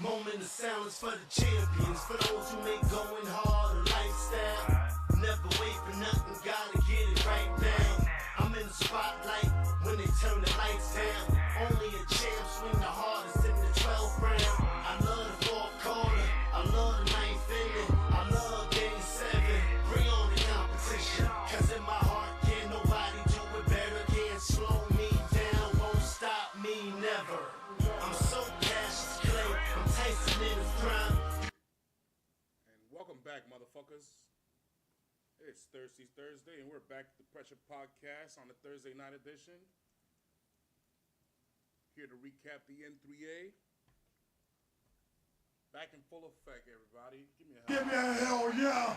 Moment of silence for the champions, for those who make going hard a lifestyle. Never wait for nothing, gotta get it right now. I'm in the spotlight when they turn the lights down. Only a champ swing the hardest in the 12th round. I love the fourth quarter, I love the ninth inning, I love game 7. Bring on the competition, cause in my heart can't nobody do it better. Can't slow me down, won't stop me never. I'm so Cassius Clay, I'm Tyson in his prime. And welcome back, motherfuckers. It's Thirsty Thursday, and we're back at the Pressure Podcast on the Thursday night edition. Here to recap the N3A. Back in full effect, everybody. Give me a hell. Give me a hell yeah!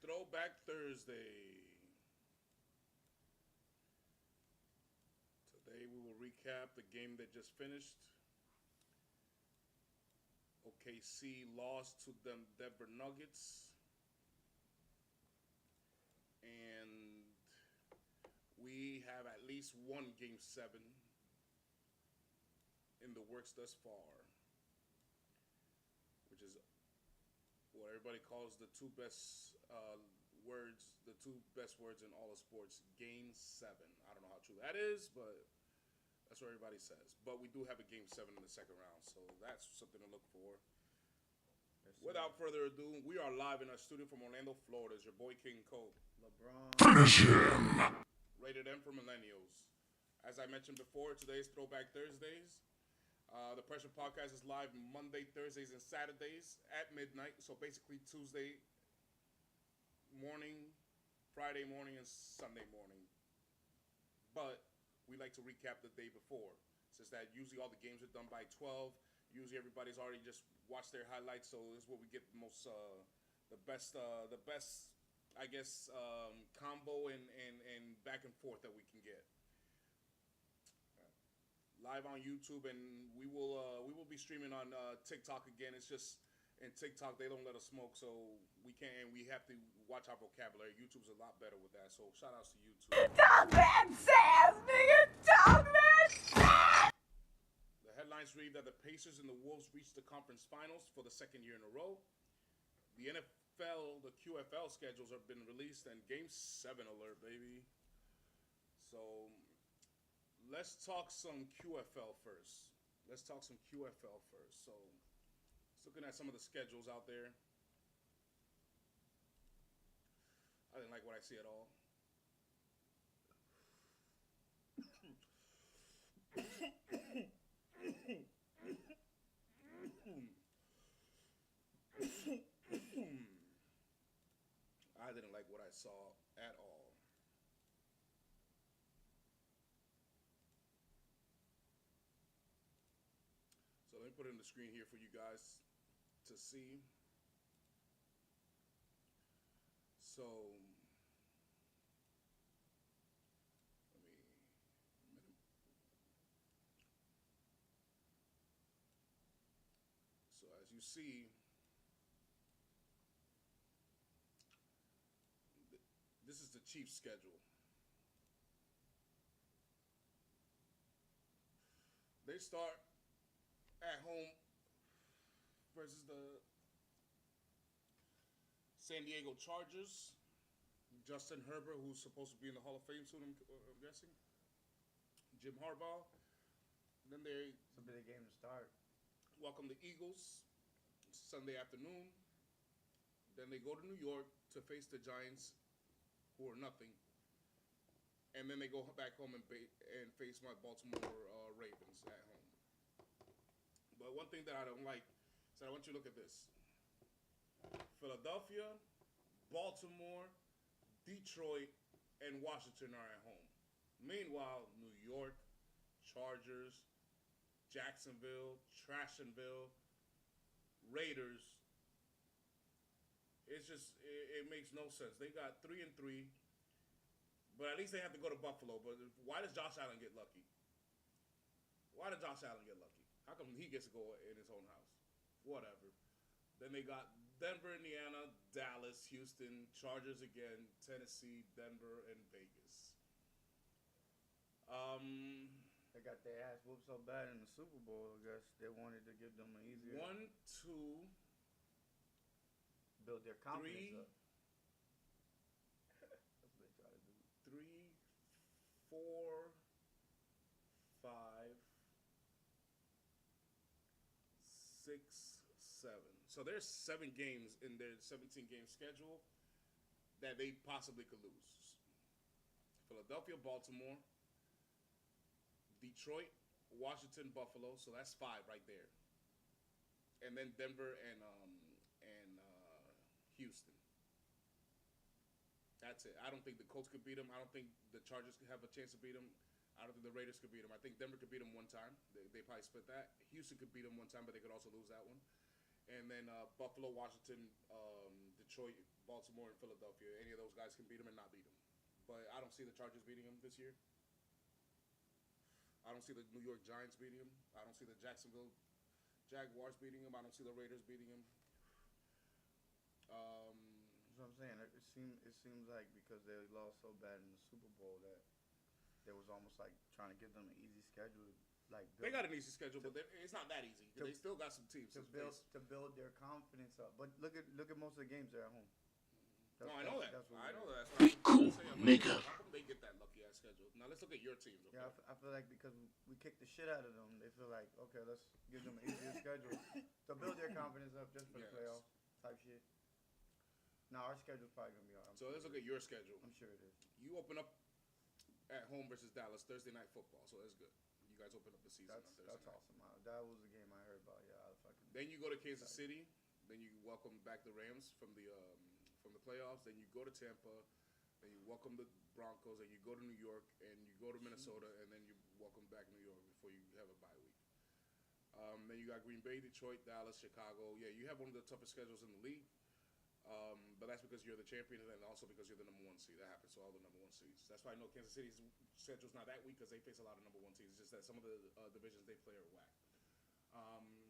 Throwback Thursday. Today we will recap the game that just finished. OKC lost to the Denver Nuggets. And we have at least one Game 7 in the works thus far, which is what everybody calls the two best words in all of sports, Game 7. I don't know how true that is, but that's what everybody says. But we do have a Game 7 in the second round, so that's something to look for. Without further ado, we are live in our studio from Orlando, Florida. It's your boy King Cole. LeBron. Finish him! Rated M for Millennials. As I mentioned before, today's Throwback Thursdays. The Pressure Podcast is live Monday, Thursdays, and Saturdays at midnight. So basically Tuesday morning, Friday morning, and Sunday morning. But we like to recap the day before, since that usually all the games are done by 12. Usually everybody's already just watched their highlights, so this is where we get the most, the best, I guess, combo and back and forth that we can get. Live on YouTube, and we will be streaming on TikTok again. It's just in TikTok they don't let us smoke, so we have to watch our vocabulary. YouTube's a lot better with that, so shout outs to YouTube. Dog man says, nigga, dog man says. The headlines read that the Pacers and the Wolves reached the conference finals for the second year in a row. The NFL, the QFL schedules have been released, and Game 7 alert, baby. So let's talk some QFL first. So just looking at some of the schedules out there. I didn't like what I see at all. I didn't like what I saw at all. So let me put it in the screen here for you guys to see. So as you see, this is the Chiefs' schedule. They start at home versus the San Diego Chargers. Justin Herbert, who's supposed to be in the Hall of Fame soon, I'm guessing. Jim Harbaugh. Then they It's a big game to start. welcome the Eagles Sunday afternoon. Then they go to New York to face the Giants, who are nothing. And then they go back home and face my Baltimore Ravens at home. But one thing that I don't like is that I want you to look at this. Philadelphia, Baltimore, Detroit, and Washington are at home. Meanwhile, New York, Chargers, Jacksonville, Trashonville, Raiders. It makes no sense. They got 3-3, but at least they have to go to Buffalo. But why does Josh Allen get lucky? How come he gets to go in his own house? Whatever. Then they got Denver, Indiana, Dallas, Houston, Chargers again, Tennessee, Denver, and Vegas. They got their ass whooped so bad in the Super Bowl. I guess they wanted to give them an easier 1, 2, build their confidence 3, up. That's what they try to do. 3, 4, 5, 6, 7. So there's 7 games in their 17-game schedule that they possibly could lose. Philadelphia, Baltimore, Detroit, Washington, Buffalo. So that's 5 right there. And then Denver and Houston. That's it. I don't think the Colts could beat them. I don't think the Chargers could have a chance to beat them. I don't think the Raiders could beat them. I think Denver could beat them one time. They probably split that. Houston could beat them one time, but they could also lose that one. And then Buffalo, Washington, Detroit, Baltimore, and Philadelphia. Any of those guys can beat them and not beat them. But I don't see the Chargers beating them this year. I don't see the New York Giants beating them. I don't see the Jacksonville Jaguars beating them. I don't see the Raiders beating them. That's what I'm saying. It seems like because they lost so bad in the Super Bowl that there was almost like trying to give them an easy schedule. Like they got an easy schedule, but it's not that easy. They still got some teams to build their confidence up. But look at most of the games they're at home. I know that. I know that. Be cool, nigga. How come they get that lucky ass schedule? Now let's look at your teams. Okay? Yeah, I feel like because we kicked the shit out of them, they feel like, okay, let's give them an easier schedule to build their confidence up just for the playoffs type shit. Now our schedule's probably gonna be alright. So let's look at your schedule. I'm sure it is. You open up at home versus Dallas Thursday night football, so that's good. You guys open up the season on Thursday. That's awesome. That was the game I heard about. Yeah, I fucking. Then you go to Kansas City. Then you welcome back the Rams from the playoffs. Then you go to Tampa. Then you welcome the Broncos. Then you go to New York, and you go to Minnesota, and then you welcome back New York before you have a bye week. Then you got Green Bay, Detroit, Dallas, Chicago. Yeah, you have one of the toughest schedules in the league. But that's because you're the champion, and also because you're the number 1 seed. That happens to all the number 1 seeds. That's why I know Kansas City's schedule's not that weak because they face a lot of number 1 seeds. It's just that some of the divisions they play are whack.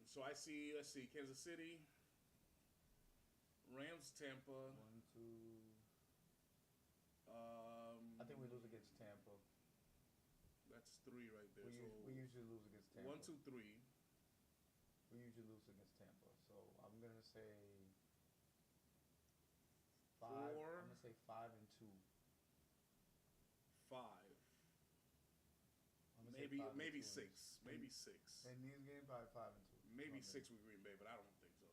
So I see, let's see, Kansas City, Rams, Tampa. 1, 2. I think we lose against Tampa. That's 3 right there. We usually lose against Tampa. 1, 2, 3. We usually lose against Tampa. So I'm gonna say 5. 4. I'm gonna say 5 and 2. 5. Maybe 6. Maybe 6. In these games, probably 5 and 2. Maybe 6 with Green Bay, but I don't think so.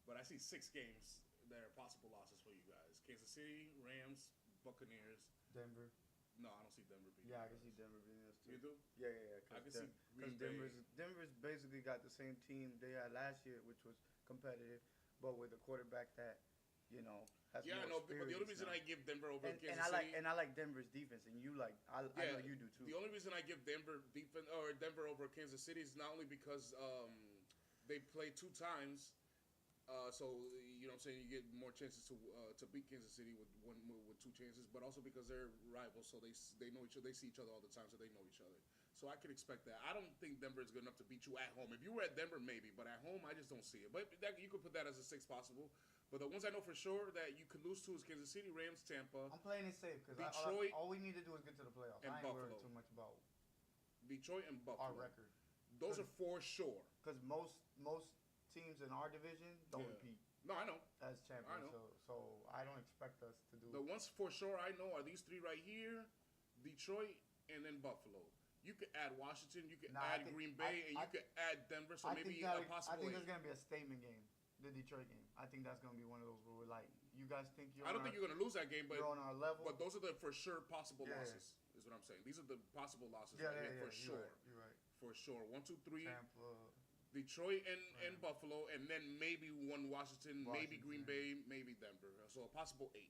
But I see 6 games that are possible losses for you guys. Kansas City, Rams, Buccaneers. Denver. No, I don't see Denver beating. Yeah, I can see Denver beating us too. You do? Yeah. I can see Green Because Bay. Denver's basically got the same team they had last year, which was competitive, but with a quarterback that, has Yeah, I more know. But the only reason now. I give Denver over Kansas City, City, I like Denver's defense, and I know you do too. the only reason I give Denver over Kansas City is not only because they play 2 times. So you know what I'm saying, you get more chances to beat Kansas City with 2 chances, but also because they're rivals, so they know each other, they see each other all the time, so they know each other. So I could expect that. I don't think Denver is good enough to beat you at home. If you were at Denver, maybe, but at home, I just don't see it. But you could put that as a 6 possible. But the ones I know for sure that you could lose to is Kansas City, Rams, Tampa. I'm playing it safe because Detroit, all we need to do is get to the playoffs. and I ain't Buffalo. worried too much about Detroit and Buffalo. our record. Those are for sure. Because most teams in our division don't repeat No, I know. as champions. I know. So I don't expect us to do The ones for sure I know are these 3 right here, Detroit, and then Buffalo. You could add Washington, you could add Green Bay, and you could add Denver, so maybe a possible I think 8. it's going to be a statement game, the Detroit game. I think that's going to be one of those where we're like, you guys think you're I don't think you're going to lose that game, but you're on our level. But those are the for sure possible Yeah. losses, is what I'm saying. These are the possible losses Yeah, right here for you're sure. Right, you're right. For sure. 1, 2, 3. Tampa. Detroit and Buffalo, and then maybe one Washington, maybe Green Bay, maybe Denver. So a possible 8.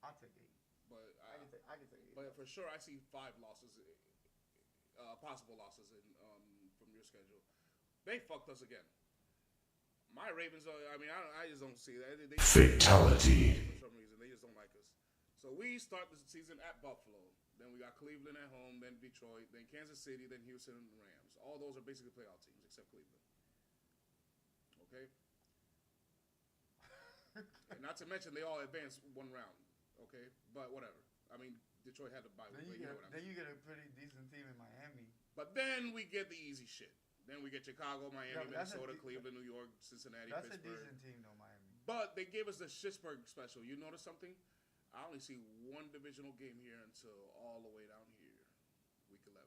I'll take 8. But I can take 8. But for sure, I see 5 losses, possible losses from your schedule. They fucked us again. My Ravens are. I mean, I just don't see that. They Fatality. For some reason, they just don't like us. So we start the season at Buffalo. Then we got Cleveland at home. Then Detroit. Then Kansas City. Then Houston and the Rams. All those are basically playoff teams except Cleveland. Okay. And not to mention they all advanced 1 round. Okay, but whatever. I mean, Detroit had to bye Then week. you But you get know what I then mean. you get a pretty decent team in Miami. But then we get the easy shit. Then we get Chicago, Miami, Yeah, but that's Minnesota, a de- Cleveland, New York, Cincinnati, That's a Pittsburgh. decent team though, Miami. But they gave us the Pittsburgh special. You notice something? I only see one divisional game here until all the way down here, week 11.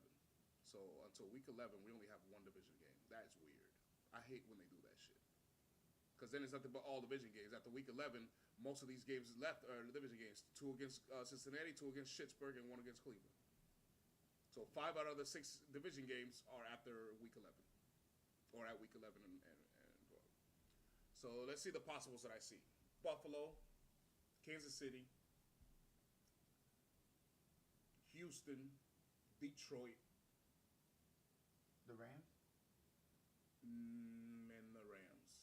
So until week 11, we only have one division game. That's weird. I hate when they do that shit. Because then it's nothing but all division games. After week 11, most of these games left are the division games. 2 against Cincinnati, 2 against Pittsburgh, and 1 against Cleveland. So 5 out of the 6 division games are after week 11. Or at week 11 and 12. So let's see the possibles that I see. Buffalo, Kansas City, Houston, Detroit, The Rams. and the Rams.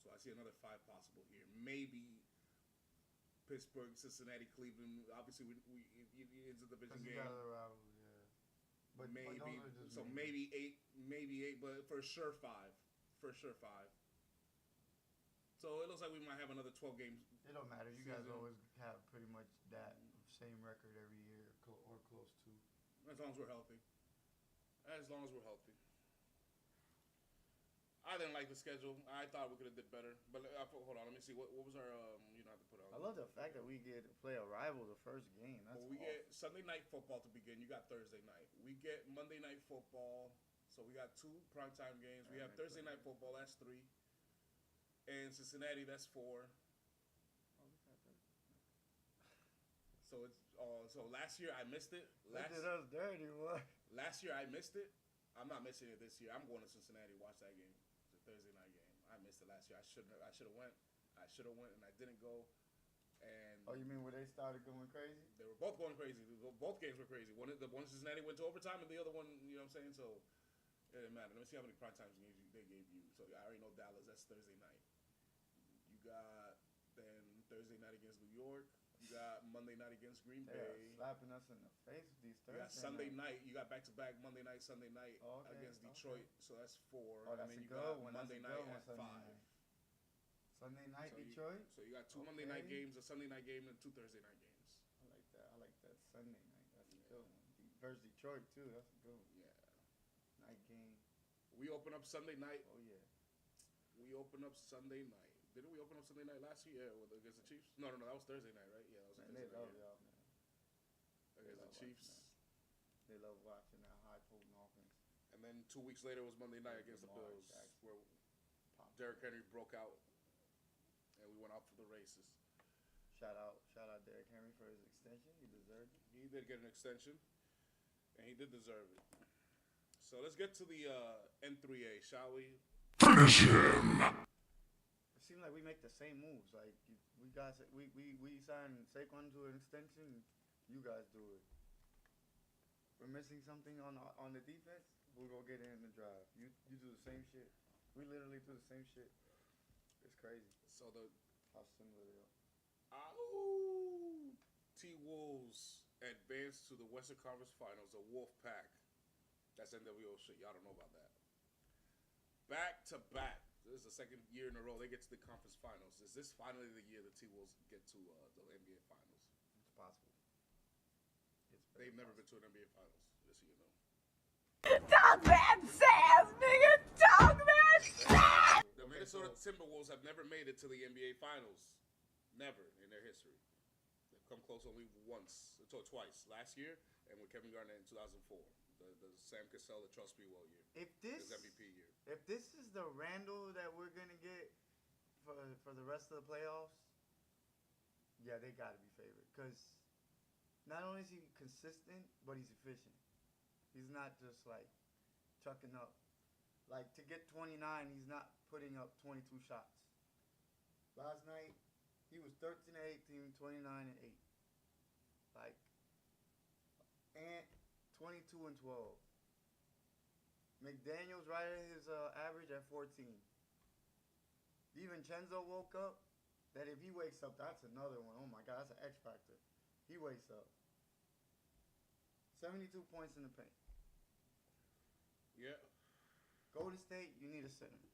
So I see another 5 possible here. Maybe Pittsburgh, Cincinnati, Cleveland. Obviously, it's a division Because you game. got other rivals, yeah. But Maybe those are just so names. maybe 8, but for sure 5. For sure 5. So it looks like we might have another 12 games. It don't matter. You guys season. always have pretty much that same record every year, or close to. As long as we're healthy. As long as we're healthy. I didn't like the schedule. I thought we could have did better. But hold on, let me see. What was our you know have to put on? I love the fact that we get to play a rival the first game. That's Well, we awesome. get Sunday night football to begin. You got Thursday night. We get Monday night football. So we got 2 primetime games. We have Thursday night football. That's 3. And Cincinnati, that's 4. So it's so last year I missed it. They did us dirty, boy. Last year I missed it. I'm not missing it this year. I'm going to Cincinnati to watch that game. It's a Thursday night game. I missed it last year. I should have went. And I didn't go. And Oh, you mean where they started going crazy? they were both going crazy. Both games were crazy. The one Cincinnati went to overtime, and the other one, you know what I'm saying? So it didn't matter. Let me see how many primetime games they gave you. So I already know Dallas. That's Thursday night. You got then Thursday night against New York. You got Monday night against Green They are Bay. slapping us in the face with these You Thursday got Sunday nights. night. You got back-to-back Monday night, Sunday night Oh, okay, against okay. Detroit. So that's 4. Oh, and that's then a you good got one. Monday That's a night good one. at Sunday 5. night. Sunday night, So Detroit. So you got 2 Monday night Okay. games, a Sunday night game, and 2 Thursday night games. I like that. I like that Sunday night. That's a good one. Versus Detroit too. That's a good one. Yeah. Night game. We open up Sunday night. Oh yeah. We open up Sunday night. Didn't we open up Sunday night last year? Yeah, against the Chiefs. No, that was Thursday night, right? Yeah, that was Man, Thursday they love night. y'all, man. Against the love Chiefs. watching They love watching that high potent offense. And then 2 weeks later was Monday night Yeah, against the Lamar Bills, Jackson. where Pop. Derrick Henry broke out, and we went off for the races. Shout out Derrick Henry for his extension. He deserved it. He did get an extension, and he did deserve it. So let's get to the N3A, shall we? Finish him. It seems like we make the same moves. Like we signed Saquon to an extension. You guys do it. We're missing something on the defense. We'll go get it in the drive. You do the same shit. We literally do the same shit. It's crazy So the how similar they are. T-Wolves advanced to the Western Conference Finals, the Wolf Pack. That's NWO shit. Y'all don't know about that. Back to back. This is the second year in a row they get to the conference finals. Is this finally the year the T-Wolves get to the NBA Finals? It's possible. They've never been to an NBA Finals, just so you know. Talk that sass, nigga. Talk that sass. The Minnesota Timberwolves have never made it to the NBA Finals. Never in their history. They've come close only once, or twice. Last year, and with Kevin Garnett in 2004. The Sam Cassell, the Trust Me Well year. If His this MVP year. if this is the Randall that we're gonna get for the rest of the playoffs, yeah, they gotta be favored. Cause not only is he consistent, but he's efficient. He's not just like chucking up. Like to get 29, he's not putting up 22 shots. Last night, he was 13 and 18, 29 and 8. Like, and 22 and 12. McDaniels right at his average at 14. DiVincenzo woke up. That if he wakes up, that's another one. Oh my God, that's an X factor. He wakes up. 72 points in the paint. Yeah, Golden State, you need a center.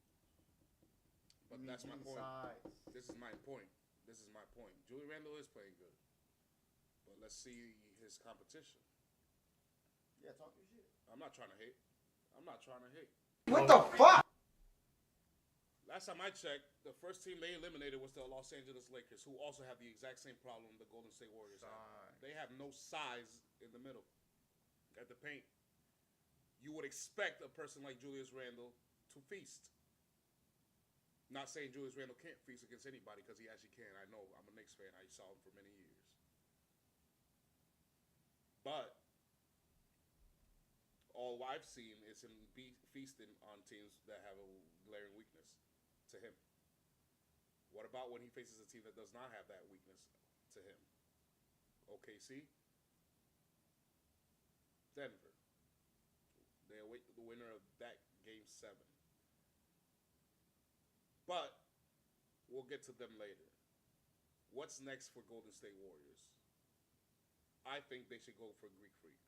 but You that's my need point. size. This is my point. Julius Randle is playing good. But let's see his competition. Yeah, talk your shit. I'm not trying to hate. What the fuck? Last time I checked, the first team they eliminated was the Los Angeles Lakers, who also have the exact same problem the Golden State Warriors have. They have no size in the middle at the paint. You would expect a person like Julius Randle to feast. Not saying Julius Randle can't feast against anybody, because he actually can. I know. I'm a Knicks fan. I saw him for many years. But all I've seen is him feasting on teams that have a glaring weakness to him. What about when he faces a team that does not have that weakness to him? OKC, Denver. They await the winner of that Game 7. But we'll get to them later. What's next for Golden State Warriors? I think they should go for Greek Freak.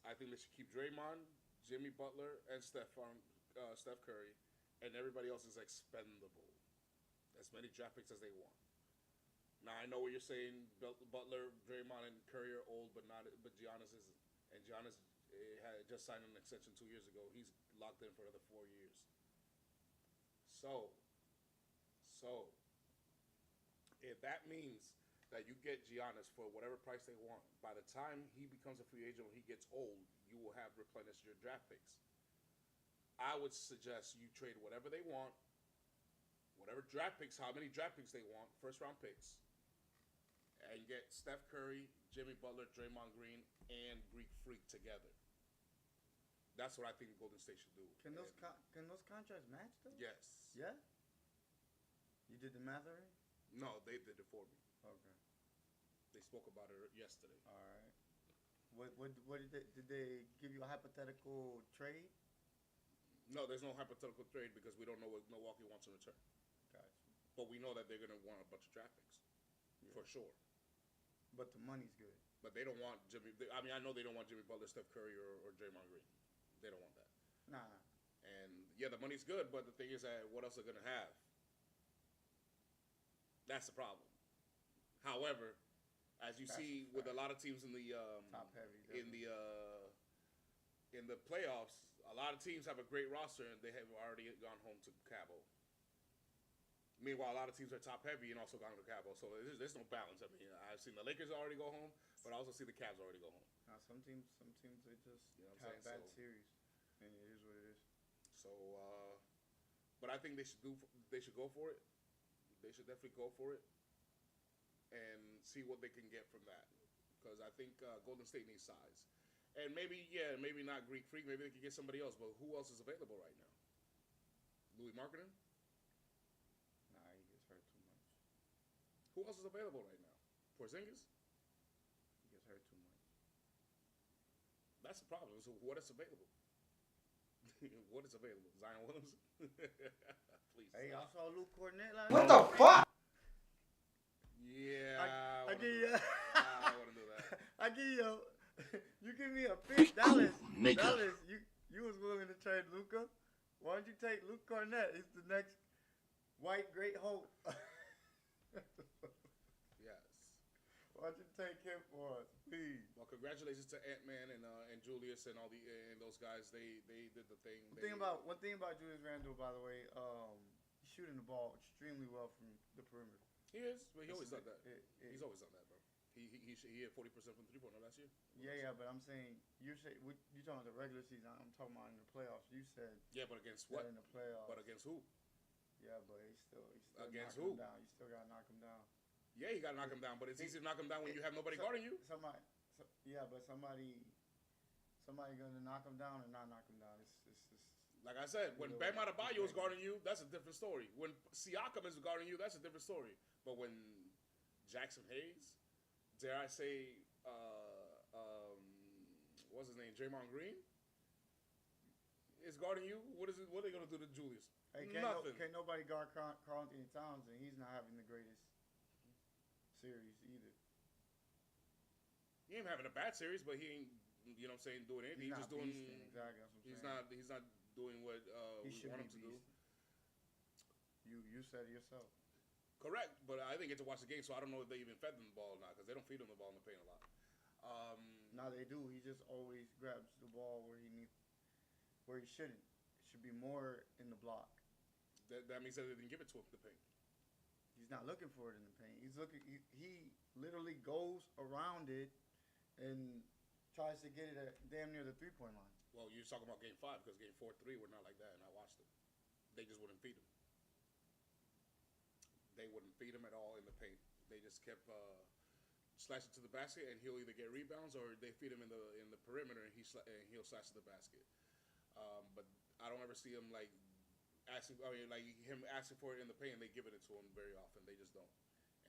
I think they should keep Draymond, Jimmy Butler, and Steph Curry, and everybody else is expendable. As many draft picks as they want. Now I know what you're saying. Butler, Draymond, and Curry are old, but Giannis isn't. And Giannis had just signed an extension 2 years ago. He's locked in for another 4 years. So, if that means that you get Giannis for whatever price they want, by the time he becomes a free agent, when he gets old, you will have replenished your draft picks. I would suggest you trade whatever they want, whatever draft picks, how many draft picks they want, first round picks, and get Steph Curry, Jimmy Butler, Draymond Green, and Greek Freak together. That's what I think Golden State should do. Can those contracts match though? Yes. Yeah. You did the math already? No, they did it for me. Okay. They spoke about it yesterday. All right. What did they give you a hypothetical trade? No, there's no hypothetical trade because we don't know what Milwaukee wants in return. Gotcha. But we know that they're going to want a bunch of draft picks. Yeah. For sure. But the money's good. But they don't want Jimmy. I mean, I know they don't want Jimmy Butler, Steph Curry, or Draymond Green. They don't want that. Nah. And yeah, the money's good, but the thing is that what else are they going to have? That's the problem. However, as you see with a lot of teams in the top heavy in the playoffs, a lot of teams have a great roster and they have already gone home to Cabo. Meanwhile, a lot of teams are top heavy and also gone to Cabo, so there's no balance. I mean, I've seen the Lakers already go home, but I also see the Cavs already go home. Some teams they just have bad series, and it is what it is. So, but I think they should go for it. They should definitely go for it and see what they can get from that, because I think Golden State needs size. And maybe not Greek Freak. Maybe they could get somebody else. But who else is available right now? Louis Marketing? Nah, he gets hurt too much. Who else is available right now? Porzingis? He gets hurt too much. That's the problem. So what is available? What is available? Zion Williamson? Please. Hey, I saw Luke Cornett last What the fuck? Yeah. I give you. I want to do that. I give you. You give me a pick, Dallas. Nigga. Dallas, you was willing to trade Luka. Why don't you take Luke Cornett? He's the next white great hope. Yes. Why don't you take him for us, please? Well, congratulations to Ant-Man and Julius and all those guys. They did the thing. One thing about Julius Randle, by the way, he's shooting the ball extremely well from the perimeter. He is, but he always done that. He's always done that, bro. He had 40% from 3-pointer last year. Yeah, but I'm saying you talking about the regular season. I'm talking about in the playoffs. You said but against what? in the playoffs. But against who? Yeah, but he still against knock who? him down. You still gotta knock him down. Yeah, you gotta knock him down, but it's easy to knock him down when you have nobody guarding you. Somebody gonna knock him down or not knock him down. It's like I said, when Bam Adebayo is guarding you, that's a different story. When Siakam is guarding you, that's a different story. But when Jackson Hayes, dare I say, what's his name, Draymond Green, is guarding you, what are they gonna do to Julius? Hey, Nothing. Can't nobody guard Karl Anthony Towns, and he's not having the greatest series either. He ain't having a bad series, but he ain't, you know what I'm saying, doing anything. He's just doing. Exactly. That's what I'm He's saying. not doing what we want him to do. You said it yourself. Correct, but I didn't get to watch the game, so I don't know if they even fed them the ball or not, because they don't feed him the ball in the paint a lot. Now they do. He just always grabs the ball where he shouldn't. It should be more in the block. That means that they didn't give it to him in the paint. He's not looking for it in the paint. He's looking. He literally goes around it and tries to get it at damn near the 3-point line. Well, you're talking about Game 5, because Game 4-3 were not like that, and I watched it. They just wouldn't feed him. They wouldn't feed him at all in the paint. They just kept slashing to the basket, and he'll either get rebounds or they feed him in the perimeter, and he'll slash to the basket. But I don't ever see him like him asking for it in the paint, and they giving it to him very often. They just don't,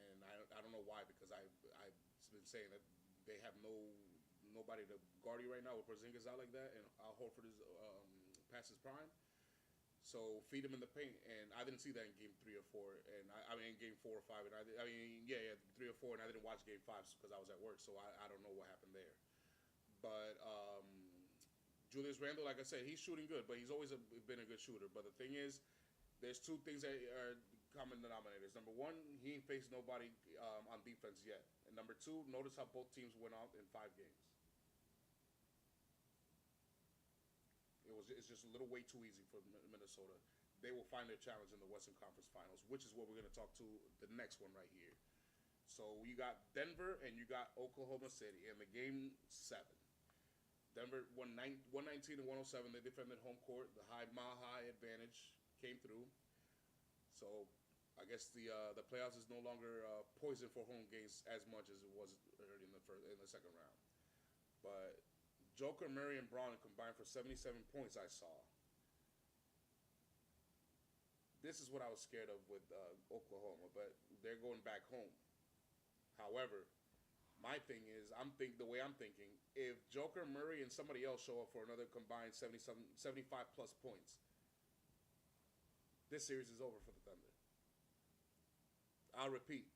and I don't know why, because I've been saying that they have nobody to guard you right now with Porzingis out like that, and Al Horford is past his prime. So feed him in the paint, and I didn't see that in Game 3 or 4, and I mean in Game 4 or 5, and 3 or 4, and I didn't watch Game 5 because I was at work, so I don't know what happened there. But Julius Randle, like I said, he's shooting good, but he's always been a good shooter. But the thing is, there's two things that are common denominators. Number one, he ain't faced nobody on defense yet, and number two, notice how both teams went out in 5 games. It's just a little way too easy for Minnesota. They will find their challenge in the Western Conference Finals, which is what we're going to talk to the next one right here. So you got Denver and you got Oklahoma City in the Game 7. Denver won 119 to 107. They defended home court. The mile high advantage came through. So I guess the playoffs is no longer poison for home games as much as it was early in the second round. But Joker, Murray, and Braun combined for 77 points, I saw. This is what I was scared of with Oklahoma, but they're going back home. However, my thing is, the way I'm thinking, if Joker, Murray, and somebody else show up for another combined 75 plus points, this series is over for the Thunder. I'll repeat.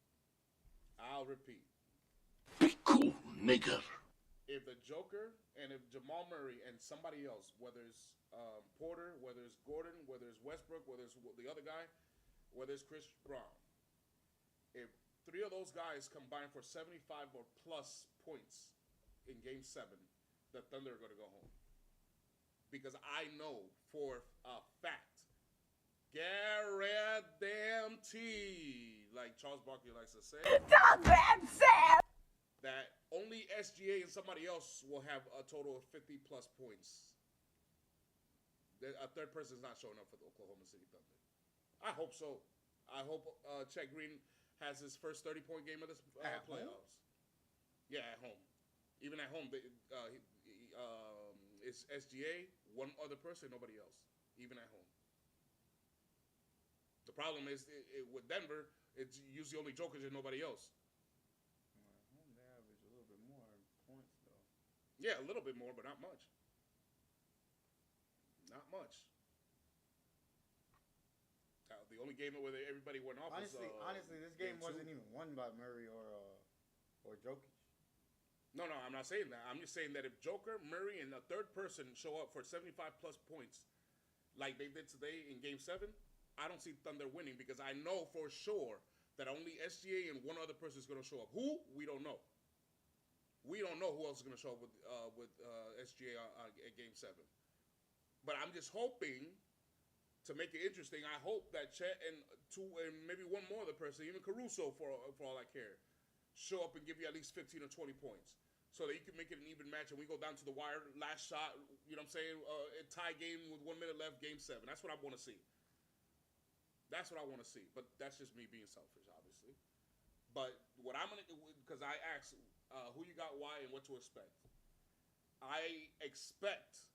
Be cool, nigger. If the Joker and if Jamal Murray and somebody else, whether it's Porter, whether it's Gordon, whether it's Westbrook, whether it's the other guy, whether it's Chris Brown, if 3 of those guys combine for 75 or plus points in Game 7, the Thunder are going to go home. Because I know for a fact, guarantee, like Charles Barkley likes to say, Talk back, Sam! that only SGA and somebody else will have a total of 50 plus points. A third person is not showing up for the Oklahoma City Thunder. I hope so. I hope Chet Green has his first 30-point game of this playoffs. Home? Yeah, at home. Even at home, it's SGA, one other person, nobody else. Even at home. The problem is with Denver, it's usually only Jokers and nobody else. Yeah, a little bit more, but not much. Not much. The only game where everybody went off honestly, was... this game wasn't even won by Murray or Jokic. No, I'm not saying that. I'm just saying that if Joker, Murray, and a third person show up for 75-plus points like they did today in Game 7, I don't see Thunder winning because I know for sure that only SGA and one other person is going to show up. Who? We don't know. We don't know who else is going to show up with SGA at Game 7. But I'm just hoping, to make it interesting, I hope that Chet and maybe one more other person, even Caruso for all I care, show up and give you at least 15 or 20 points. So that you can make it an even match and we go down to the wire, last shot, you know what I'm saying, a tie game with 1 minute left, Game 7. That's what I want to see. That's what I want to see. But that's just me being selfish, obviously. But what I'm going to, because I asked who you got, why, and what to expect. I expect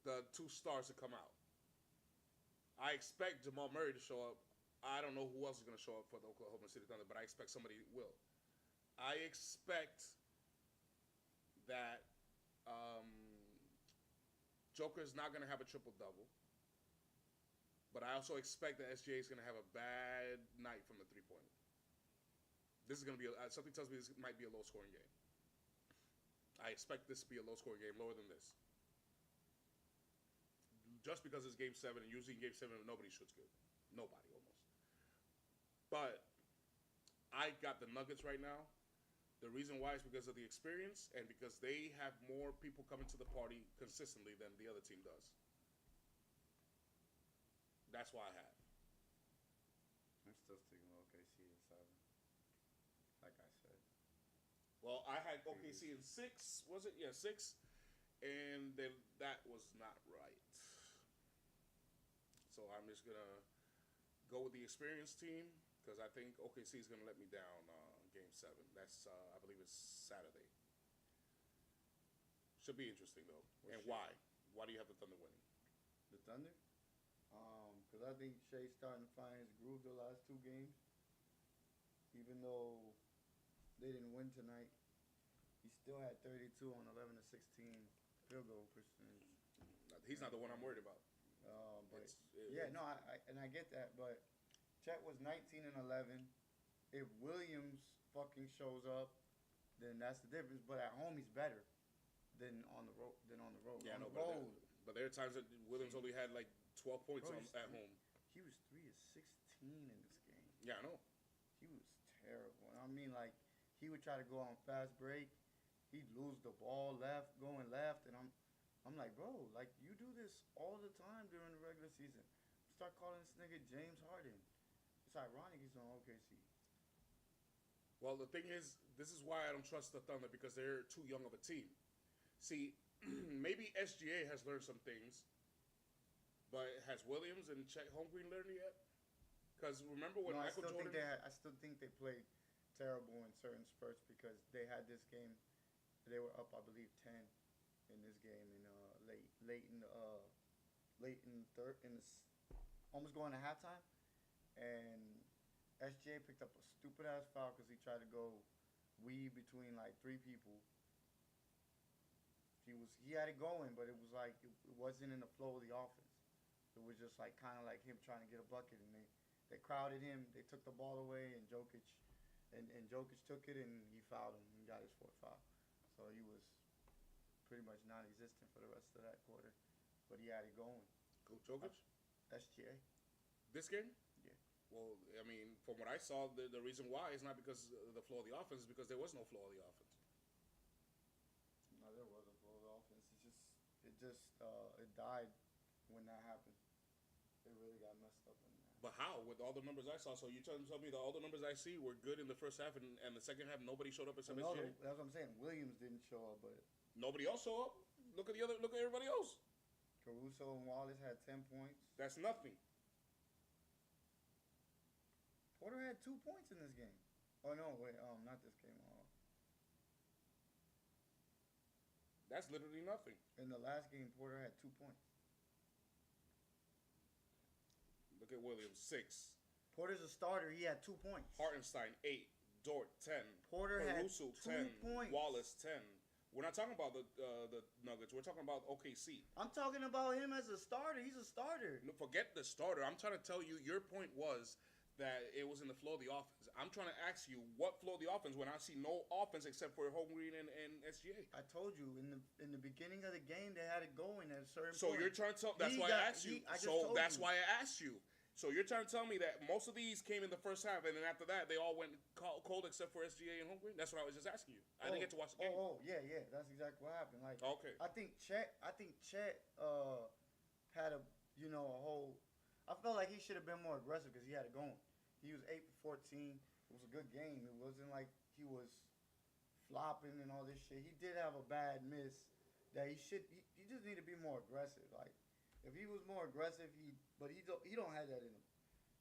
the 2 stars to come out. I expect Jamal Murray to show up. I don't know who else is going to show up for the Oklahoma City Thunder, but I expect somebody will. I expect that Joker's not going to have a triple-double. But I also expect that SGA is going to have a bad night from the 3-pointer. This is going to be, something tells me this might be a low-scoring game. I expect this to be a low-scoring game, lower than this. Just because it's Game 7, and usually in Game 7, nobody shoots good. Nobody almost. But I got the Nuggets right now. The reason why is because of the experience and because they have more people coming to the party consistently than the other team does. That's why I have. I'm still sticking with OKC in 7. Like I said. Well, I had OKC in 6. Was it? Yeah, 6. And then that was not right. So I'm just gonna go with the experienced team because I think OKC is gonna let me down. Game 7. That's I believe it's Saturday. Should be interesting though. And why? Why do you have the Thunder winning? The Thunder? Because I think Shea's starting to find his groove the last 2 games. Even though they didn't win tonight, he still had 32 on 11 to 16 field goal percentage. He's not the one I'm worried about. But I get that. But Chet was 19 and 11. If Williams fucking shows up, then that's the difference. But at home, he's better than on the road. Yeah, on no, the road, but there are times that Williams only had like 12 points Bro, at home. he was 3 of 16 in this game. Yeah, I know. He was terrible. I mean, like, he would try to go on fast break. He'd lose the ball going left, and I'm like, bro, like, you do this all the time during the regular season. Start calling this nigga James Harden. It's ironic he's on OKC. Well, the thing is, this is why I don't trust the Thunder because they're too young of a team. See, maybe SGA has learned some things, but has Williams and Chet Holmgren learned it yet? Because remember when Michael Jordan... I still think they played terrible in certain spurts because they had this game. They were up, I believe, 10 in this game in late in the third, almost going to halftime, and SGA picked up a stupid ass foul because he tried to go weave between like 3 people. He had it going, but it was like it wasn't in the flow of the offense. It was just like kind of like him trying to get a bucket, and they crowded him. They took the ball away, and Jokic took it and he fouled him and got his 4th foul. So he was pretty much non-existent for the rest of that quarter, but he had it going. Go Jokic? SGA. This game? Yeah. Well, I mean, from what I saw, the reason why is not because of the flow of the offense, it's because there was no flow of the offense. No, there was a flow of the offense. It died when that happened. It really got messed up in that. But how? With all the numbers I saw, so you tell me that all the numbers I see were good in the first half, and the second half nobody showed up except No, SGA. that's what I'm saying. Williams didn't show up, but Nobody else showed up. Look at everybody else. Caruso and Wallace had 10 points. That's nothing. Porter had 2 points in this game. Oh no, wait, not this game. That's literally nothing. In the last game, Porter had 2 points. Look at Williams, 6. Porter's a starter. He had 2 points. Hartenstein, 8. Dort, 10. Porter Caruso, had 2 10. points. Wallace, 10. We're not talking about the Nuggets. We're talking about OKC. I'm talking about him as a starter. He's a starter. No, forget the starter. I'm trying to tell you, your point was that it was in the flow of the offense. I'm trying to ask you what flow of the offense when I see no offense except for Holmgren and SGA. I told you in the beginning of the game they had it going at a certain So point. you're trying to tell. That's why I asked you. So that's why I asked you. So you're trying to tell me that most of these came in the first half, and then after that they all went cold except for SGA and Holmgren. That's what I was just asking you. I didn't get to watch the game. Yeah, that's exactly what happened. Like, okay. I think Chet had a whole. I felt like he should have been more aggressive because he had it going. He was 8 for 14. It was a good game. It wasn't like he was flopping and all this shit. He did have a bad miss that he just need to be more aggressive. Like, if he was more aggressive, he don't have that in him.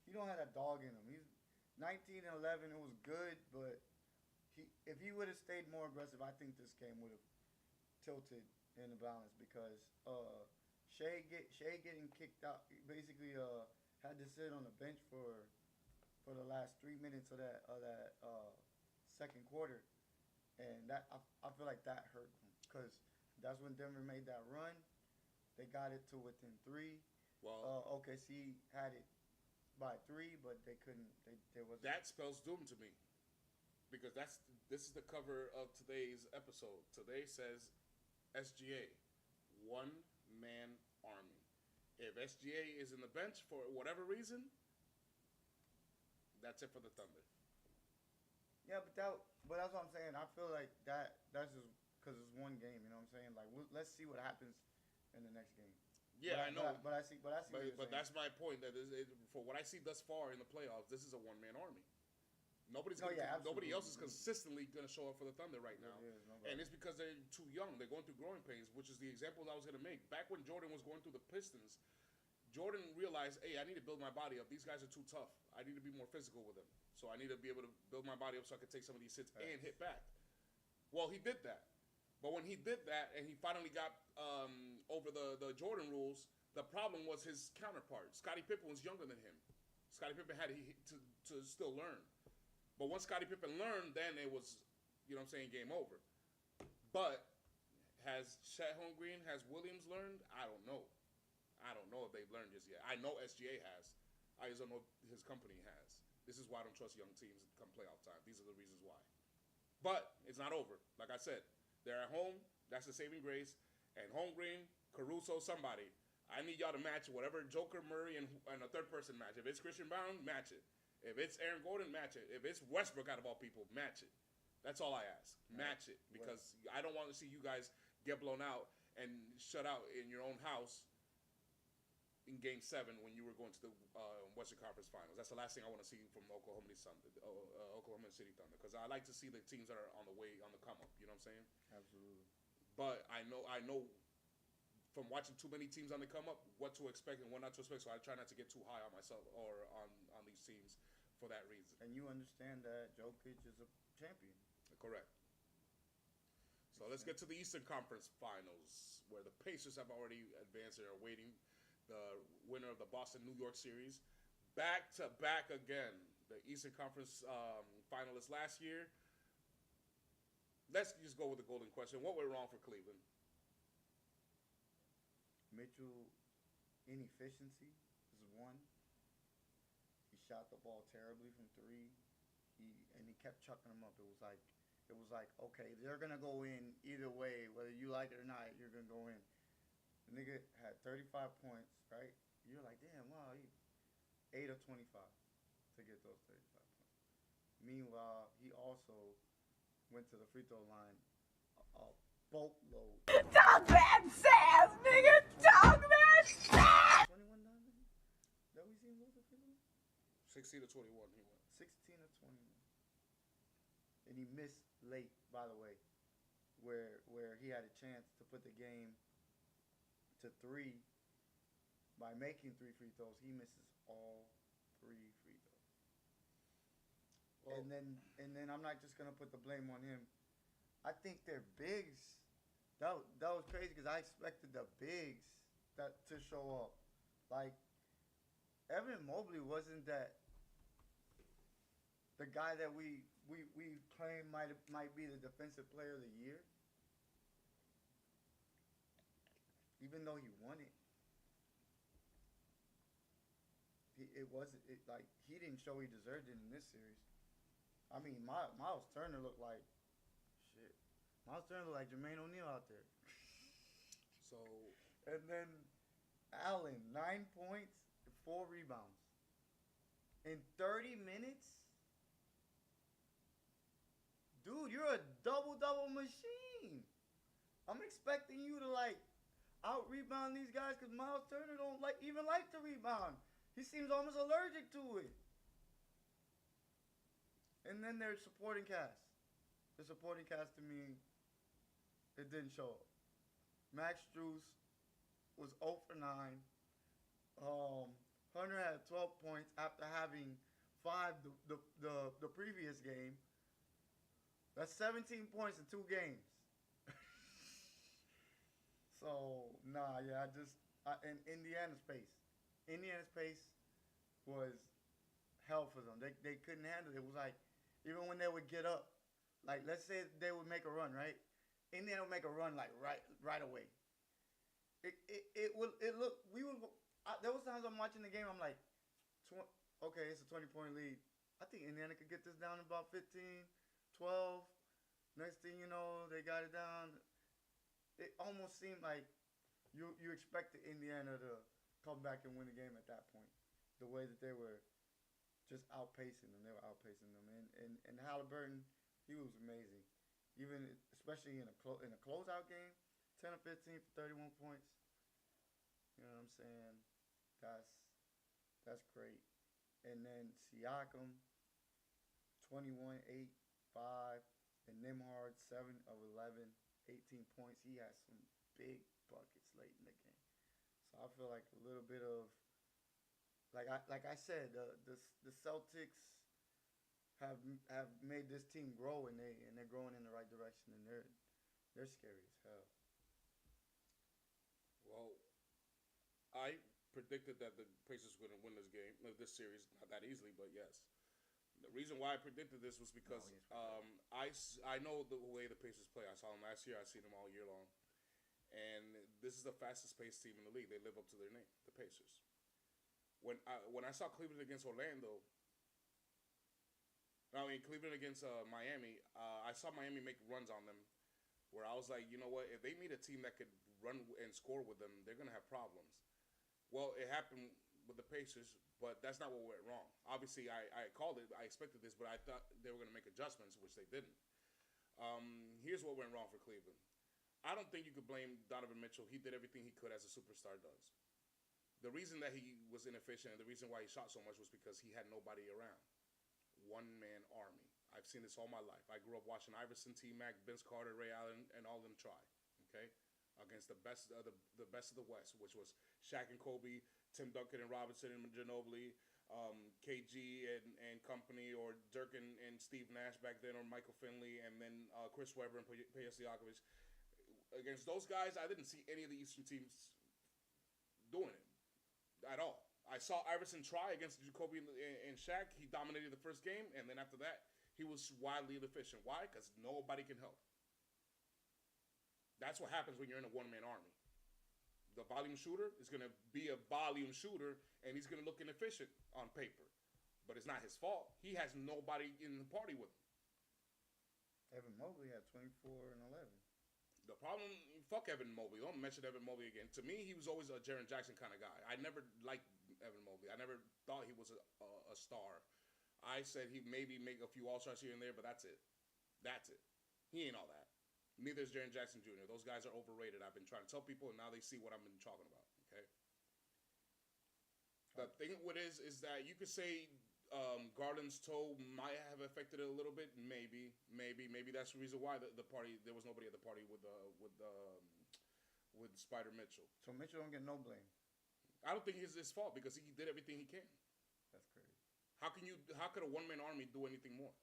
He don't have that dog in him. He's 19 and 11. It was good, but if he would have stayed more aggressive, I think this game would have tilted in the balance because Shea getting kicked out basically had to sit on the bench for the last 3 minutes of that second quarter, and that I feel like that hurt him because that's when Denver made that run. They got it to within 3. Well, OKC had it by 3, but they couldn't. There was that spells doom to me because this is the cover of today's episode. Today says SGA, one man army. If SGA is in the bench for whatever reason, That's it for the Thunder. Yeah, but that's what I'm saying. I feel like that's just because it's one game. You know what I'm saying? Like, let's see what happens in the next game. Yeah, I know. But I see. what you're But saying. that's my point. For what I see thus far in the playoffs, this is a one-man army. Nobody else is consistently going to show up for the Thunder right now. And it's because they're too young. They're going through growing pains, which is the example I was going to make. Back when Jordan was going through the Pistons, Jordan realized, hey, I need to build my body up. These guys are too tough. I need to be more physical with them. So I need to be able to build my body up so I can take some of these hits and hit back. Well, he did that. But when he did that and he finally got over the Jordan rules, the problem was his counterpart. Scottie Pippen was younger than him. Scottie Pippen had to still learn. But once Scottie Pippen learned, then it was, you know what I'm saying, game over. But has Chet Holmgren, has Williams learned? I don't know. I don't know if they've learned just yet. I know SGA has. I just don't know if his company has. This is why I don't trust young teams come playoff time. These are the reasons why. But it's not over. Like I said, they're at home. That's the saving grace. And Holmgren, Caruso, somebody. I need y'all to match whatever Joker, Murray, and a third person match. If it's Christian Brown, match it. If it's Aaron Gordon, match it. If it's Westbrook out of all people, match it. That's all I ask. Match it. Because I don't want to see you guys get blown out and shut out in your own house in Game 7 when you were going to the Western Conference Finals. That's the last thing I want to see from Oklahoma City Thunder. Because I like to see the teams that are on the come up. You know what I'm saying? Absolutely. But I know from watching too many teams on the come up what to expect and what not to expect. So I try not to get too high on myself or on these teams for that reason. And you understand that Jokic is a champion. Correct. So let's get to the Eastern Conference Finals, where the Pacers have already advanced and are awaiting the winner of the Boston-New York series. Back to back again. The Eastern Conference finalists last year. Let's just go with the golden question. What went wrong for Cleveland? Mitchell, inefficiency is one. He shot the ball terribly from three. He kept chucking them up. It was like, okay, they're gonna go in either way, whether you like it or not. You're gonna go in. The nigga had 35 points, right? You're like, damn, wow, he 8 of 25 to get those 35 points. Meanwhile, he also went to the free throw line a boatload. Talk that sass, nigga. Talk that sass. 21 9? That we seen lose the free throw? 16 to 21 he went. 16 or 21. And he missed late, by the way, where he had a chance to put the game to 3 by making 3 free throws. He misses all 3 free throws. Well, and then I'm not just gonna put the blame on him. I think their bigs. That was crazy because I expected the bigs to show up. Like Evan Mobley wasn't that the guy that we claim might be the defensive player of the year, even though he won it. He didn't show he deserved it in this series. I mean, Miles Turner looked like shit. Miles Turner looked like Jermaine O'Neal out there. So And then Allen, 9 points, 4 rebounds in 30 minutes. Dude, you're a double machine. I'm expecting you to out rebound these guys because Miles Turner don't even like to rebound. He seems almost allergic to it. And then there's supporting cast. The supporting cast to me, it didn't show up. Max Strus was 0 for 9. Hunter had 12 points after having 5 the previous game. That's 17 points in 2 games. So, and Indiana's pace. Indiana's pace was hell for them. They couldn't handle it. It was like, even when they would get up, let's say they would make a run, right? Indiana would make a run right away. There was times I'm watching the game, I'm like, okay, it's a 20-point lead. I think Indiana could get this down in about 15, 12. Next thing you know, they got it down. It almost seemed like you expected Indiana to come back and win the game at that point. The way that they were just outpacing them. They were outpacing them, and Halliburton, he was amazing. Even especially in a closeout game, 10 or 15 for 31 points. You know what I'm saying? That's that's great. And then Siakam, 21, 8, 5, and Nimhard, 7 of 11, 18 points. He has some big buckets late in the game. So I feel like a little bit of like I said, the Celtics have made this team grow, and they're growing in the right direction, and they're scary as hell. Well, I predicted that the Pacers were going to win this series, not that easily, but yes. The reason why I predicted this was because I know the way the Pacers play. I saw them last year. I've seen them all year long. And this is the fastest paced team in the league. They live up to their name, the Pacers. When I saw Cleveland against Orlando, Cleveland against Miami, I saw Miami make runs on them where I was like, you know what? If they meet a team that could run and score with them, they're going to have problems. Well, it happened with the Pacers, but that's not what went wrong. Obviously, I called it. I expected this, but I thought they were going to make adjustments, which they didn't. Here's what went wrong for Cleveland. I don't think you could blame Donovan Mitchell. He did everything he could as a superstar does. The reason that he was inefficient and the reason why he shot so much was because he had nobody around. One-man army. I've seen this all my life. I grew up watching Iverson, T-Mac, Vince Carter, Ray Allen, and all of them try. Okay? Against the best of the West, which was Shaq and Kobe, Tim Duncan and Robinson and Ginobili, KG and company, or Dirk and Steve Nash back then, or Michael Finley, and then Chris Webber and Peja Stojakovic. Against those guys, I didn't see any of the Eastern teams doing it at all. I saw Iverson try against Kobe and Shaq. He dominated the first game, and then after that, he was wildly inefficient. Why? Because nobody can help. That's what happens when you're in a one-man army. The volume shooter is going to be a volume shooter, and he's going to look inefficient on paper. But it's not his fault. He has nobody in the party with him. Evan Mobley had 24 and 11. The problem, fuck Evan Mobley. Don't mention Evan Mobley again. To me, he was always a Jaren Jackson kind of guy. I never liked Evan Mobley. I never thought he was a star. I said he'd maybe make a few All-Stars here and there, but that's it. That's it. He ain't all that. Neither is Jaren Jackson Jr. Those guys are overrated. I've been trying to tell people, and now they see what I've been talking about. Okay. The thing with it is that you could say Garland's toe might have affected it a little bit. Maybe that's the reason why the party, there was nobody at the party with Spider Mitchell. So Mitchell don't get no blame. I don't think it's his fault because he did everything he can. That's crazy. How could a one-man army do anything more?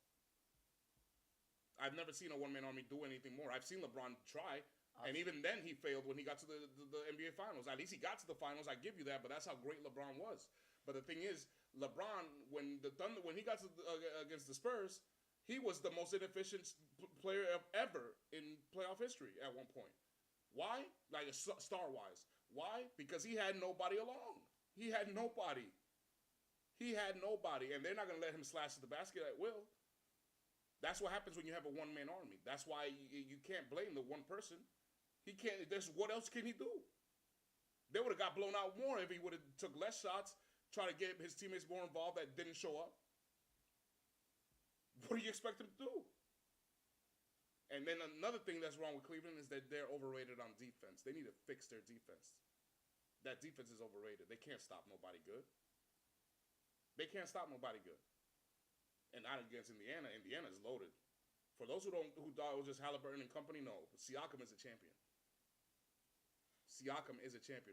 I've never seen a one-man army do anything more. I've seen LeBron try, and even then he failed when he got to the NBA Finals. At least he got to the Finals. I give you that, but that's how great LeBron was. But the thing is, LeBron, when he got to against the Spurs, he was the most inefficient player ever in playoff history at one point. Why? Like star-wise. Why? Because he had nobody along. He had nobody. And they're not going to let him slash the basket at will. That's what happens when you have a one-man army. That's why you can't blame the one person. He can't. What else can he do? They would have got blown out more if he would have took less shots, try to get his teammates more involved that didn't show up. What do you expect him to do? And then another thing that's wrong with Cleveland is that they're overrated on defense. They need to fix their defense. That defense is overrated. They can't stop nobody good. And not against Indiana. Indiana's loaded. For those who thought it was just Halliburton and company, no. Siakam is a champion.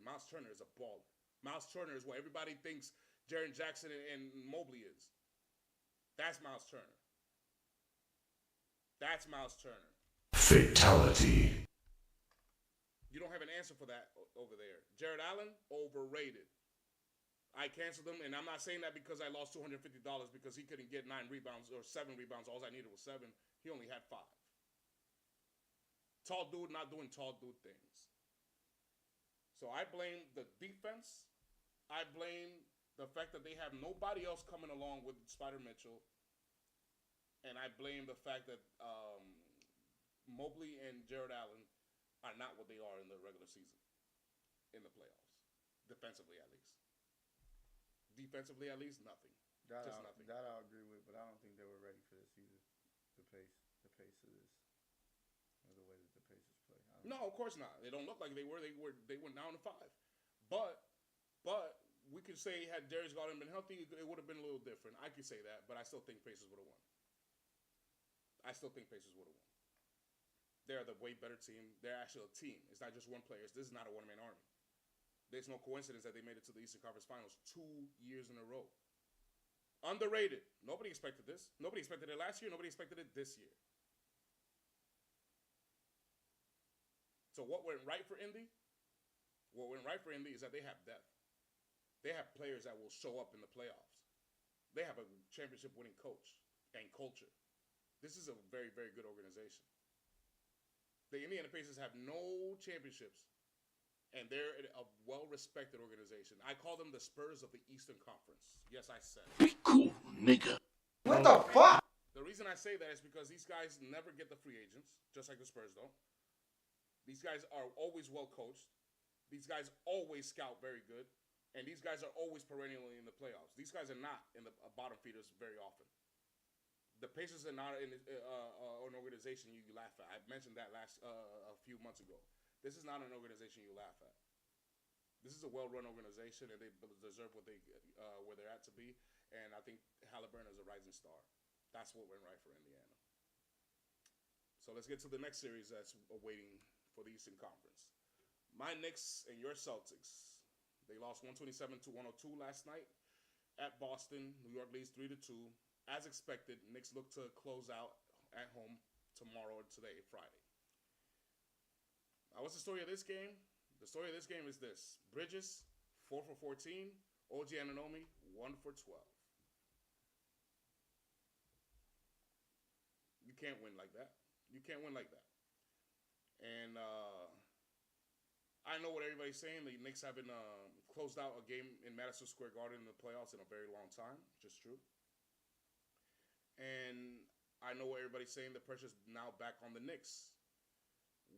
Miles Turner is a baller. Miles Turner is what everybody thinks Jaren Jackson and Mobley is. That's Miles Turner. Fatality. You don't have an answer for that over there. Jared Allen, overrated. I canceled him, and I'm not saying that because I lost $250 because he couldn't get 9 rebounds or 7 rebounds. All I needed was 7. He only had 5. Tall dude not doing tall dude things. So I blame the defense. I blame the fact that they have nobody else coming along with Spider Mitchell. And I blame the fact that Mobley and Jared Allen are not what they are in the regular season, in the playoffs. Defensively, at least. Nothing. Just nothing. That I'll agree with, but I don't think they were ready for this either. The pace of this, or the way that the Pacers play. No, of course not. They don't look like they were. They went down to 5. But we could say had Darius Garland been healthy, it would have been a little different. I could say that, but I still think Pacers would have won. They're the way better team. They're actually a team. It's not just one player. This is not a one-man army. There's no coincidence that they made it to the Eastern Conference Finals 2 years in a row. Underrated. Nobody expected this. Nobody expected it last year. Nobody expected it this year. So what went right for Indy? What went right for Indy is that they have depth. They have players that will show up in the playoffs. They have a championship-winning coach and culture. This is a very, very good organization. The Indiana Pacers have no championships, and they're a well-respected organization. I call them the Spurs of the Eastern Conference. Yes, I said it. Be cool, nigga. What the fuck? The reason I say that is because these guys never get the free agents, just like the Spurs don't. These guys are always well-coached. These guys always scout very good. And these guys are always perennially in the playoffs. These guys are not in the bottom feeders very often. The Pacers are not in an organization you laugh at. I mentioned that a few months ago. This is not an organization you laugh at. This is a well-run organization, and they deserve what where they're at to be. And I think Halliburton is a rising star. That's what went right for Indiana. So let's get to the next series that's awaiting for the Eastern Conference. My Knicks and your Celtics. They lost 127-102 last night at Boston. New York leads 3-2. As expected, Knicks look to close out at home tomorrow or today, Friday. What's the story of this game? The story of this game is this. Bridges, 4 for 14. OG Anunoby, 1 for 12. You can't win like that. And I know what everybody's saying. The Knicks haven't closed out a game in Madison Square Garden in the playoffs in a very long time, which is true. And I know what everybody's saying. The pressure's now back on the Knicks,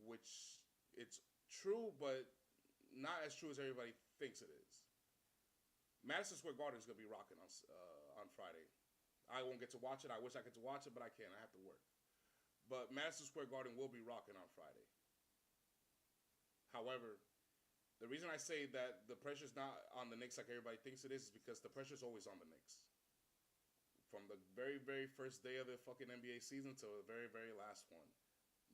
which it's true, but not as true as everybody thinks it is. Madison Square Garden is going to be rocking on Friday. I won't get to watch it. I wish I could watch it, but I can't. I have to work. But Madison Square Garden will be rocking on Friday. However, the reason I say that the pressure's not on the Knicks like everybody thinks it is because the pressure's always on the Knicks. From the very, very first day of the fucking NBA season to the very, very last one.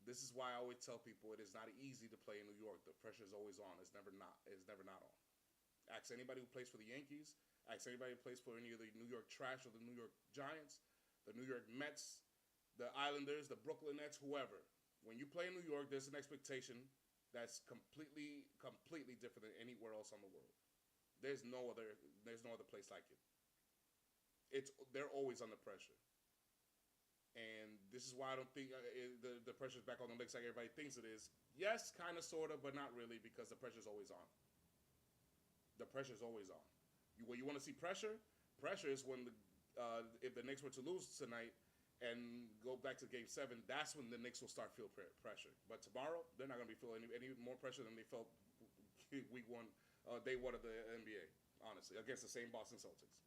This is why I always tell people it is not easy to play in New York. The pressure's always on. It's never not on. Ask anybody who plays for the Yankees. Ask anybody who plays for any of the New York Trash or the New York Giants, the New York Mets, the Islanders, the Brooklyn Nets, whoever. When you play in New York, there's an expectation that's completely different than anywhere else on the world. There's no other place like it. They're always under pressure. And this is why I don't think the pressure's back on the Knicks like everybody thinks it is. Yes, kind of, sort of, but not really because the pressure's always on. The pressure's always on. When you want to see pressure is when if the Knicks were to lose tonight and go back to Game 7, that's when the Knicks will start feel pressure. But tomorrow, they're not going to be feeling any more pressure than they felt Week 1, Day 1 of the NBA, honestly, against the same Boston Celtics.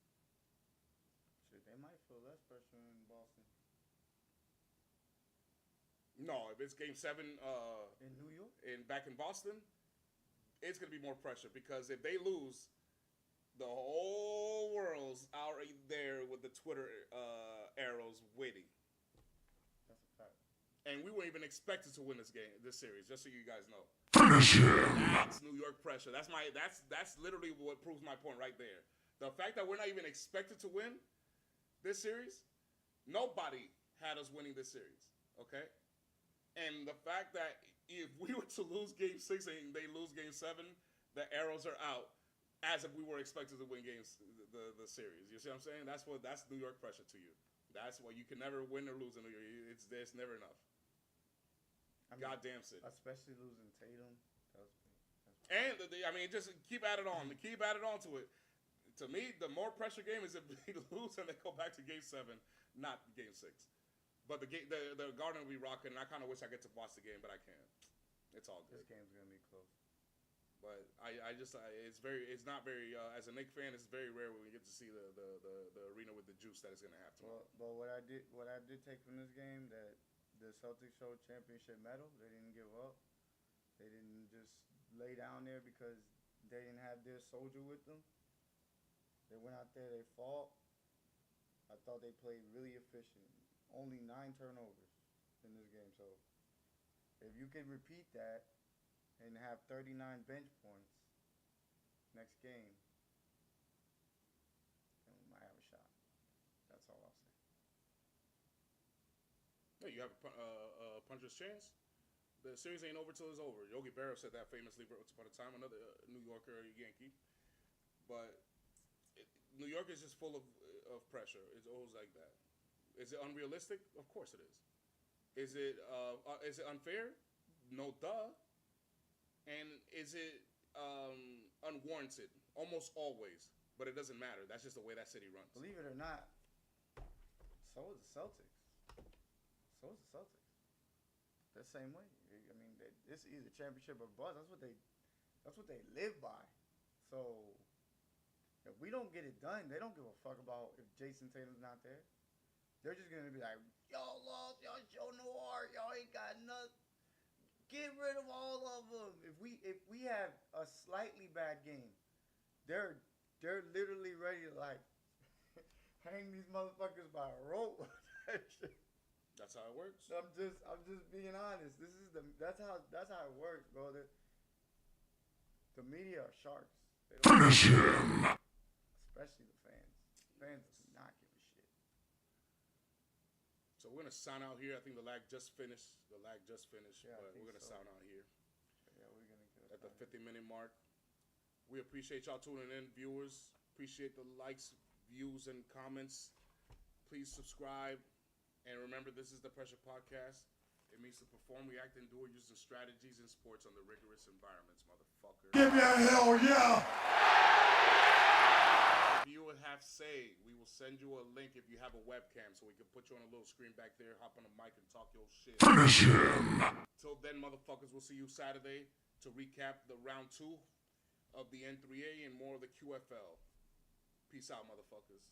Shit, they might feel less pressure in Boston. No, if it's Game 7 in New York? Back in Boston, it's going to be more pressure because if they lose, the whole world's out right there with the Twitter arrows waiting. That's a fact. And we weren't even expected to win this series, just so you guys know. Finish him. That's New York pressure. That's literally what proves my point right there. The fact that we're not even expected to win this series, nobody had us winning this series, okay? And the fact that if we were to lose Game 6 and they lose Game 7, the arrows are out. As if we were expected to win the series. You see what I'm saying? That's New York pressure to you. That's why you can never win or lose in New York. It's never enough. Goddamn city. Especially losing Tatum. And just keep adding on. Keep adding on to it. To me, the more pressure game is if they lose and they go back to Game 7, not Game 6. But the Garden will be rocking, and I kind of wish I get to watch the game, but I can't. It's all good. This game's gonna be close. But it's not very as a Knicks fan, it's very rare when we get to see the arena with the juice that it's gonna have tomorrow. But what I did take from this game, that the Celtics showed championship mettle. They didn't give up. They didn't just lay down there because they didn't have their soldier with them. They went out there, they fought. I thought they played really efficient. Only 9 turnovers in this game. So if you can repeat that and have 39 bench points next game, then we might have a shot. That's all I'll say. Yeah, you have a puncher's chance. The series ain't over till it's over. Yogi Berra said that famously once upon a time, another New Yorker Yankee. But New York is just full of pressure. It's always like that. Is it unrealistic? Of course it is. Is it unfair? No, duh. And is it unwarranted? Almost always. But it doesn't matter. That's just the way that city runs. Believe it or not, so is the Celtics. The same way. I mean, it's either championship or bust. That's what they live by. So if we don't get it done, they don't give a fuck about if Jason Tatum's not there. They're just gonna be like, y'all lost, y'all show no heart, y'all ain't got nothing. Get rid of all of them. If we have a slightly bad game, they're literally ready to like hang these motherfuckers by a rope. That's how it works. I'm just being honest. That's how it works, bro. The media are sharks. Finish him. Especially the fans. Fans do not give a shit. So we're gonna sign out here. I think the lag just finished. Yeah, But we're gonna sign out here Yeah, we're gonna get at the 50-minute mark. We appreciate y'all tuning in, viewers. Appreciate the likes, views, and comments. Please subscribe. And remember, this is the Pressure Podcast. It means to perform, react, and endure using strategies in sports under rigorous environments, motherfucker. Give me a hell yeah. If you would have say, we will send you a link if you have a webcam so we can put you on a little screen back there, hop on a mic, and talk your shit. Finish him. Till then, motherfuckers, we'll see you Saturday to recap the round 2 of the N3A and more of the QFL. Peace out, motherfuckers.